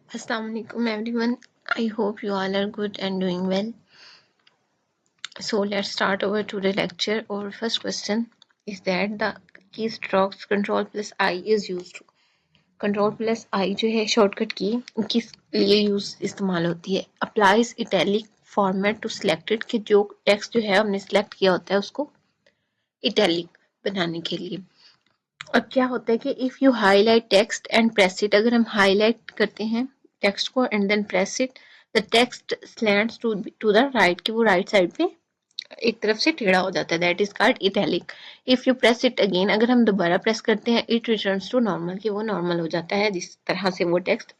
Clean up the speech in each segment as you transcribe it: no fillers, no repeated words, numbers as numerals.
Assalamualaikum everyone. I hope you all are good and doing well. So let's start our today lecture. Our first question is that the keystrokes control plus I is used. Control plus I जो है shortcut की किस लिए use इस्तेमाल होती है? Applies italic format to selected कि जो टेक्स्ट जो है हमने सिलेक्ट किया होता है उसको इटैलिक बनाने के लिए। अब क्या होता है कि if you highlight text and press it, अगर हम हाईलाइट करते हैं टेक्स्ट को and then press it, the text slants to the right, कि वो राइट साइड पे एक तरफ से टेढ़ा हो जाता है, that is called italic. If you press it again, अगर हम दोबारा प्रेस करते हैं, इट रिटर्न्स टू नॉर्मल, कि वो नॉर्मल हो जाता है जिस तरह से वो टेक्स्ट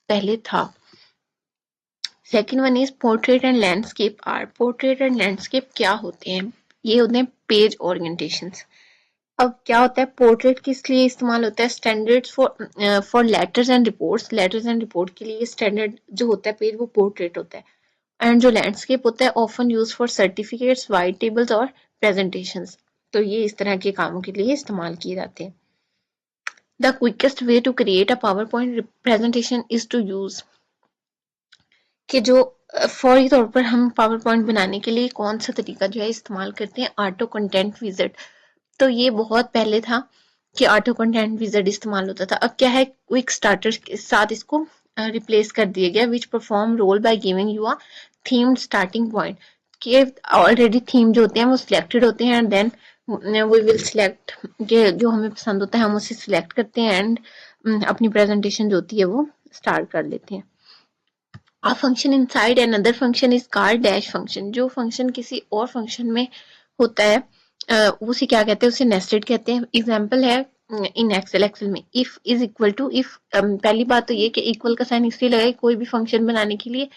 पहले था। Second one is portrait and landscape are. Portrait and landscape क्या होते हैं? ये होते हैं पेज ओरिएंटेशंस। अब क्या होता है, पोर्ट्रेट किस लिए इस्तेमाल होता है? Standards for letters and reports. Letters and report के लिए स्टैंडर्ड जो होता है पेज वो पोर्ट्रेट होता है। एंड जो लैंडस्केप होता है often use for certificates, white tables और प्रेजेंटेशंस। तो ये इस तरह के कामों के लिए इस्तेमाल किए जाते हैं। The quickest way to create a PowerPoint presentation is to use, कि जो फौरी तौर पर हम पावर पॉइंट बनाने के लिए कौन सा तरीका जो है इस्तेमाल करते हैं? Auto content visit. तो ये बहुत पहले था कि ऑटो कंटेंट विजिट इस्तेमाल होता था। अब क्या है, क्विक स्टार्टर के साथ इसको रिप्लेस कर दिया गया, which perform role by giving you a themed starting point, कि ऑलरेडी थीम जो होते हैं वो सिलेक्टेड होते हैं and then we will select के जो हमें पसंद होता है हम उसे सिलेक्ट करते हैं एंड अपनी प्रेजेंटेशन जो होती है वो स्टार्ट कर लेते हैं। A function inside another function is called dash function। जो फंक्शन किसी और फंक्शन में होता है उसे क्या कहते हैं? उसे नेस्टेड कहते हैं। एग्जाम्पल है इन एक्सेल, एक्सेल में if is equal to if. पहली बात तो ये कि इक्वल का साइन इसलिए लगाए, कोई भी फंक्शन बनाने के लिए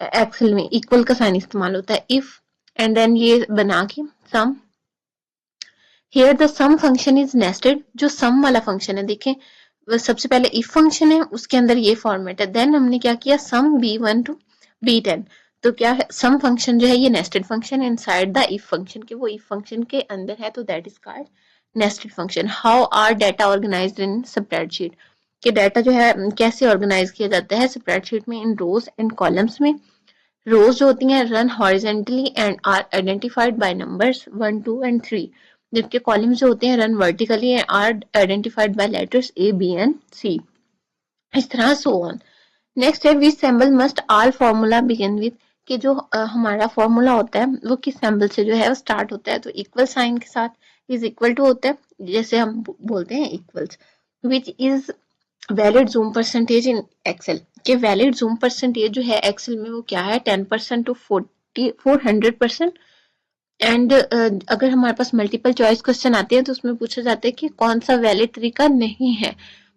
एक्सेल में इक्वल का साइन इस्तेमाल होता है, इफ एंड देन ये बना के sum. Here the sum function is nested. जो सम वाला फंक्शन है, देखें सबसे पहले इफ फंक्शन है, उसके अंदर ये फॉर्मेट है, देन हमने क्या किया, सम b1 टू b10। तो क्या है, सम फंक्शन जो है ये nested function inside the if function, के वो इफ फंक्शन के अंदर है, तो that is called nested function. How are data organized in spreadsheet, कि डाटा जो है कैसे ऑर्गेनाइज किया जाता है स्प्रेडशीट में? इन रोज एंड कॉलम्स में। रोज जो होती हैं run horizontally and are identified by numbers 1, 2 and 3, जबकि कॉलम्स जो होते हैं run vertically and are identified by letters A, B and C। इस तरह सो ऑन। नेक्स्ट है which symbol must all formula begin with, कि जो हमारा फॉर्मूला होता है वो किस सिंबल से जो है वो स्टार्ट होता है? तो इक्वल साइन के साथ, इज इक्वल टू होता है, जैसे हम बोलते हैं equals. Which is valid zoom percentage in Excel, के वैलिड जूम परसेंटेज जो है एक्सेल में वो क्या है? 10% टू 400%। एंड अगर हमारे पास मल्टीपल चॉइस क्वेश्चन आते हैं तो उसमें पूछा जाता है कि कौन सा वैलिड तरीका नहीं है,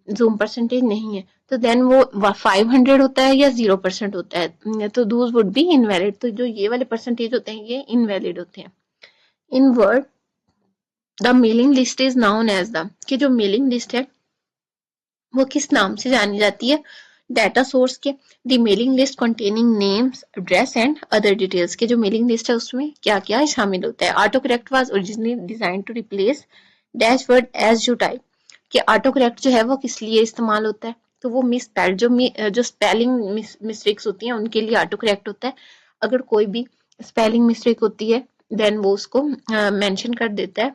जूम परसेंटेज नहीं है, तो देन वो 500 होता है या 0% होता है, तो दोज वुड बी इनवैलिड। तो जो ये वाले परसेंटेज होते हैं ये इनवैलिड होते हैं। In Word the mailing list is known as the, कि जो मेलिंग लिस्ट है वो किस नाम से जानी जाती है? डाटा सोर्स के the mailing list containing names, address and other details, के जो मेलिंग लिस्ट है उसमें क्या क्या शामिल होता है? Autocorrect was originally design to replace dash word as you type, कि ऑटो करेक्ट जो है वो किस लिए इस्तेमाल होता है? तो वो मिस स्पेल जो स्पेलिंग मिस्टेक्स होती हैं उनके लिए ऑटो करेक्ट होता है। अगर कोई भी स्पेलिंग मिस्टेक होती है देन वो उसको मेंशन कर देता है,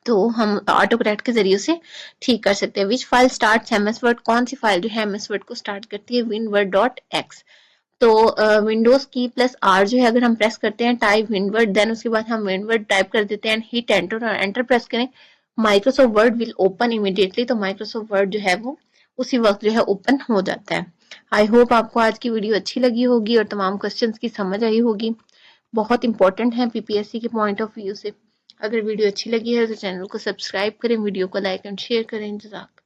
तो हम ऑटो करेक्ट के जरिए से ठीक कर सकते हैं। विच फाइल स्टार्ट एमएस वर्ड, कौन सी फाइल जो है एमएस वर्ड को स्टार्ट करती है? Windward dot x. तो विंडोज की प्लस आर जो है अगर हम प्रेस करते हैं टाइप विनवर्ड, देन उसके बाद हम विनवर्ड टाइप कर देते हैं, हिट एंटर और एंटर प्रेस करें, Microsoft word will open immediately. तो माइक्रोसॉफ्ट वर्ड जो है वो उसी वक्त जो है ओपन हो जाता है। आई होप आपको आज की वीडियो अच्छी लगी होगी और तमाम क्वेश्चंस की समझ आई होगी। बहुत इंपॉर्टेंट है पीपीएससी के पॉइंट ऑफ व्यू से। अगर वीडियो अच्छी लगी है तो चैनल को सब्सक्राइब करें, वीडियो को लाइक एंड शेयर करें। जज़ाक।